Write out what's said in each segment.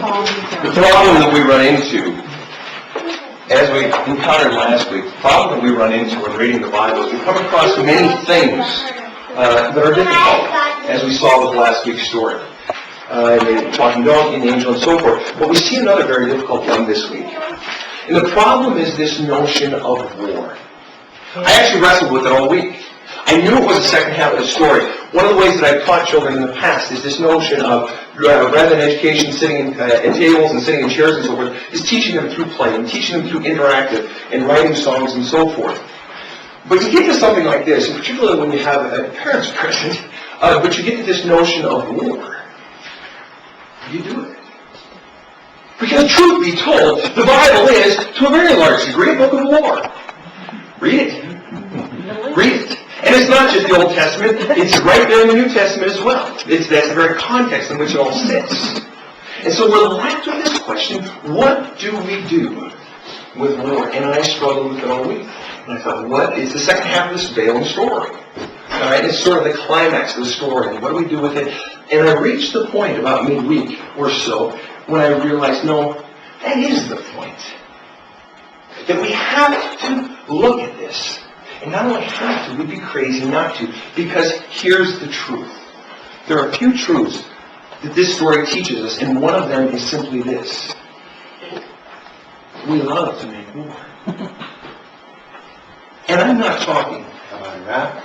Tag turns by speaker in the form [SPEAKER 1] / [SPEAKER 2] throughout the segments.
[SPEAKER 1] The problem that we run into, as we encountered last week, the problem that we run into when reading the Bible is we come across many things that are difficult, as we saw with last week's story. The talking donkey, the angel, and so forth. But we see another very difficult one this week. And the problem is this notion of war. I actually wrestled with it all week. I knew it was the second half of the story. One of the ways that I've taught children in the past is this notion of, rather than education, sitting at tables and sitting in chairs and so forth, is teaching them through play and teaching them through interactive and writing songs and so forth. But you get to something like this, and particularly when you have parents present, but you get to this notion of war. You do it. Because truth be told, the Bible is, to a very large degree, a book of war. Read it. Read it. And it's not just the Old Testament, it's right there in the New Testament as well. That's the very context in which it all sits. And so we're left with this question, what do we do with war? And I struggled with it all week. And I thought, what is the second half of this Balaam story? All right, it's sort of the climax of the story. And what do we do with it? And I reached the point about midweek or so when I realized, no, that is the point. That we have to look at this. And not only have to, we'd be crazy not to. Because here's the truth. There are a few truths that this story teaches us, and one of them is simply this. We love to make war. And I'm not talking about Iraq.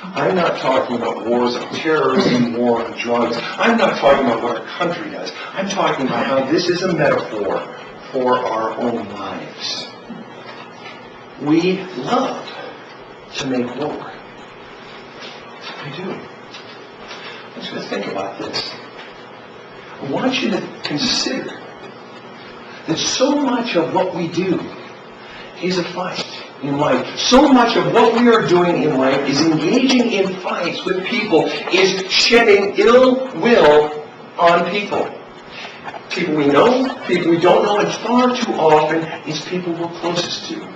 [SPEAKER 1] I'm not talking about wars on terrorism, war on drugs. I'm not talking about what our country does. I'm talking about how this is a metaphor for our own lives. We love to make war. We do. I want you to think about this. I want you to consider that so much of what we do is a fight in life. So much of what we are doing in life is engaging in fights with people, is shedding ill will on people. People we know, people we don't know, and far too often it's people we're closest to.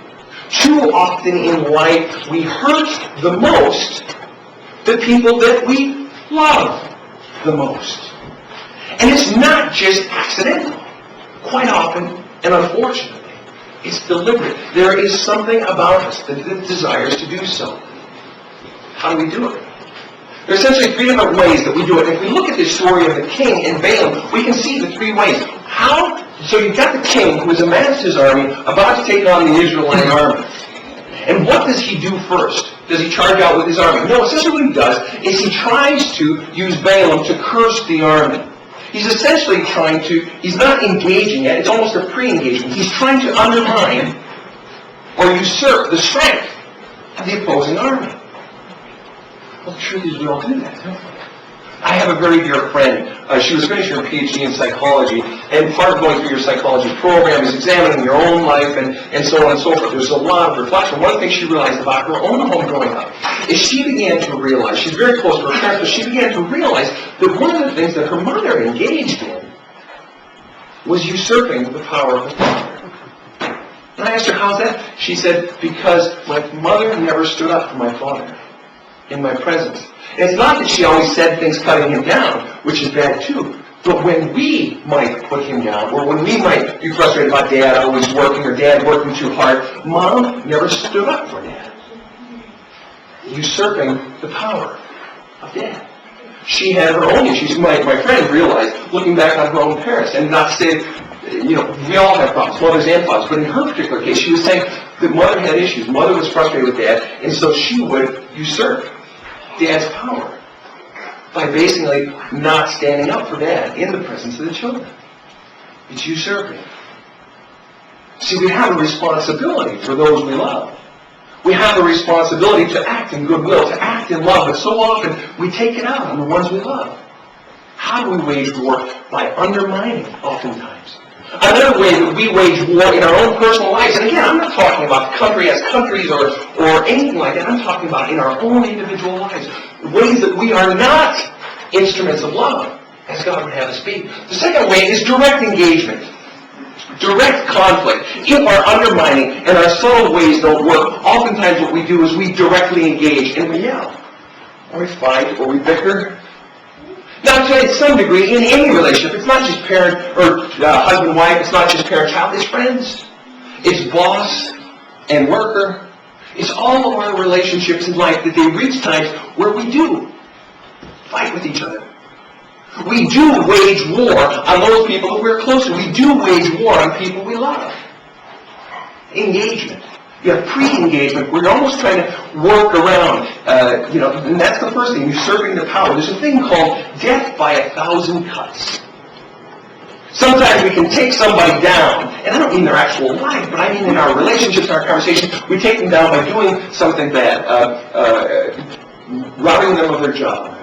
[SPEAKER 1] Too often in life we hurt the most the people that we love the most. And it's not just accidental. Quite often, and unfortunately, it's deliberate. There is something about us that desires to do so. How do we do it? There are essentially three different ways that we do it. If we look at this story of the king and Balaam, we can see the three ways. How? So you've got the king who has amassed his army, about to take on the Israelite army. And what does he do first? Does he charge out with his army? No, essentially what he does is he tries to use Balaam to curse the army. He's essentially trying to, he's not engaging yet, it's almost a pre-engagement. He's trying to undermine or usurp the strength of the opposing army. Well, the truth is we all do that, don't we? I have a very dear friend. She was finishing her PhD in psychology, and part of going through your psychology program is examining your own life and so on and so forth. There's a lot of reflection. One of the things she realized about her own home growing up is she began to realize, she's very close to her parents, but she began to realize that one of the things that her mother engaged in was usurping the power of the father. And I asked her, how's that? She said, because my mother never stood up for my father in my presence. And it's not that she always said things cutting him down, which is bad too. But when we might put him down, or when we might be frustrated about Dad always working, or Dad working too hard, Mom never stood up for Dad. Usurping the power of Dad. She had her own issues. My friend realized, looking back on her own parents, and not to say, we all have problems, mothers and fathers, but in her particular case, she was saying that Mother had issues. Mother was frustrated with Dad, and so she would usurp Dad's power by basically not standing up for Dad in the presence of the children. It's usurping. See, we have a responsibility for those we love. We have a responsibility to act in goodwill, to act in love, but so often we take it out on the ones we love. How do we wage war? By undermining, oftentimes. Another way that we wage war in our own personal lives, and again, I'm not talking about country as countries or anything like that. I'm talking about in our own individual lives. Ways that we are not instruments of love, as God would have us be. The second way is direct engagement. Direct conflict. If our undermining and our subtle ways don't work, oftentimes what we do is we directly engage and we yell. Or we fight, or we bicker. Now, to some degree, in any relationship, it's not just parent or husband-wife, it's not just parent-child, it's friends. It's boss and worker. It's all of our relationships in life that they reach times where we do fight with each other. We do wage war on those people that we're close to. We do wage war on people we love. Engagement. You have pre-engagement where you're almost trying to work around, and that's the first thing, usurping the power. There's a thing called death by 1,000 cuts. Sometimes we can take somebody down, and I don't mean their actual life, but I mean in our relationships, in our conversations, we take them down by doing something bad, robbing them of their job.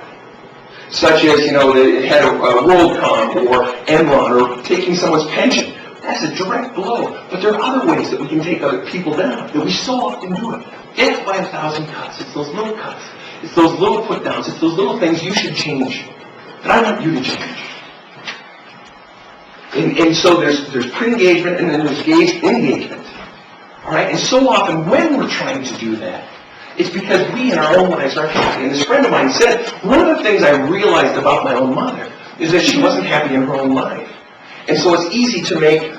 [SPEAKER 1] Such as, they had a WorldCom or Enron, or taking someone's pension. That's a direct blow. But there are other ways that we can take other people down, that we so often do it. Death by 1,000 cuts. It's those little cuts. It's those little put-downs. It's those little things you should change. But I want you to change. And so there's pre-engagement and then there's engagement. All right? And so often when we're trying to do that, it's because we in our own lives are happy. And this friend of mine said, one of the things I realized about my own mother is that she wasn't happy in her own life. And so it's easy to make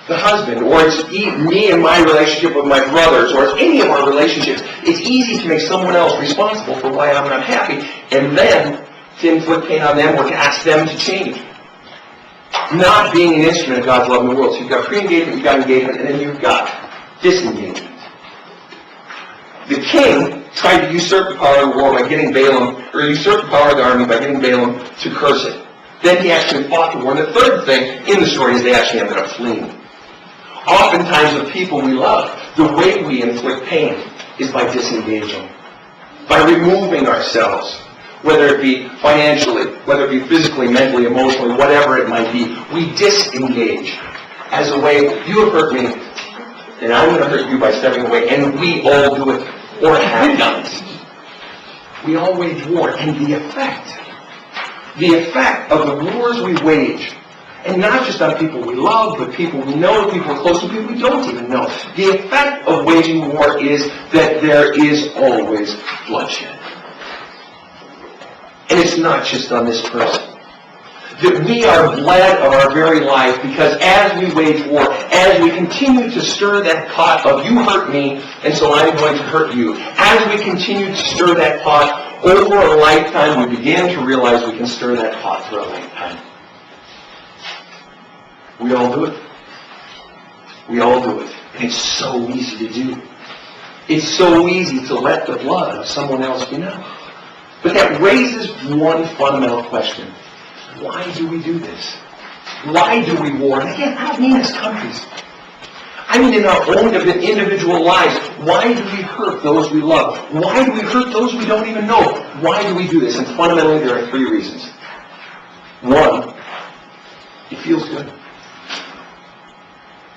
[SPEAKER 1] the husband, or it's me and my relationship with my brothers, or it's any of our relationships, it's easy to make someone else responsible for why I'm not happy, and then to inflict pain on them or to ask them to change. Not being an instrument of God's love in the world. So you've got pre-engagement, you've got engagement, and then you've got disengagement. The king tried to usurp the power of the war by getting Balaam, or usurp the power of the army by getting Balaam to curse it. Then he actually fought the war. And the third thing in the story is they actually ended up fleeing. Oftentimes the people we love, the way we inflict pain is by disengaging, by removing ourselves, whether it be financially, whether it be physically, mentally, emotionally, whatever it might be. We disengage as a way, you have hurt me, and I'm going to hurt you by stepping away, and we all do it, or have done it. We all wage war, and the effect of the wars we wage, and not just on people we love, but people we know, people we're close to, people we don't even know. The effect of waging war is that there is always bloodshed. And it's not just on this person. That we are bled of our very life because as we wage war, as we continue to stir that pot of you hurt me, and so I'm going to hurt you, as we continue to stir that pot over a lifetime, we begin to realize we can stir that pot for a lifetime. We all do it. We all do it. And it's so easy to do. It's so easy to let the blood of someone else be known. But that raises one fundamental question. Why do we do this? Why do we war? And again, I don't mean as countries. I mean in our own individual lives. Why do we hurt those we love? Why do we hurt those we don't even know? Why do we do this? And fundamentally, there are three reasons. One, it feels good.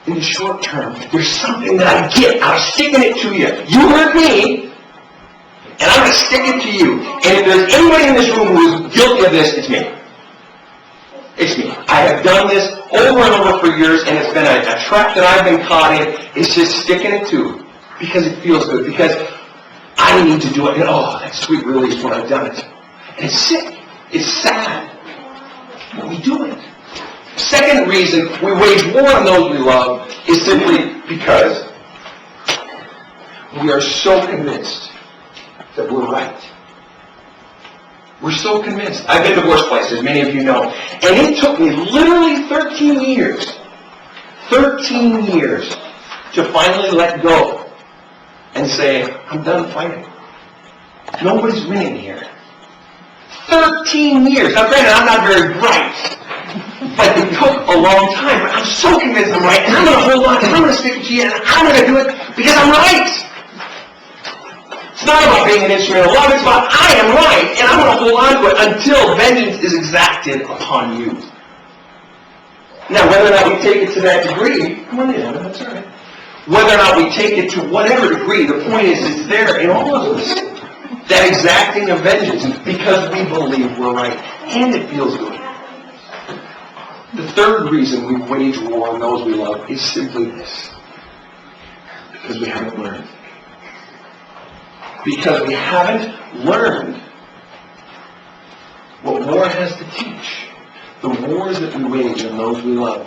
[SPEAKER 1] In the short term, there's something that I get out of sticking it to you. You hurt me, and I'm going to stick it to you. And if there's anybody in this room who is guilty of this, it's me. It's me. I have done this over and over for years, and it's been a trap that I've been caught in. It's just sticking it to because it feels good, because I need to do it. And that sweet release when I've done it. And it's sick. It's sad. But we do it. Second reason we wage war on those we love is simply because we are so convinced that we're right. We're so convinced. I've been divorced twice, as many of you know. And it took me literally 13 years to finally let go and say, I'm done fighting. Nobody's winning here. 13 years. Now granted, I'm not very bright. But it took a long time. But I'm so convinced I'm right, and I'm going to hold on, and I'm going to stick it to you, and I'm going to do it because I'm right. It's not about being an instrument of love. It's about I am right, and I'm going to hold on to it until vengeance is exacted upon you. Now, whether or not we take it to that degree, come on in, that's all right. Whether or not we take it to whatever degree, the point is it's there in all of us. That exacting of vengeance because we believe we're right, and it feels good. The third reason we wage war on those we love is simply this. Because we haven't learned. Because we haven't learned what war has to teach. The wars that we wage on those we love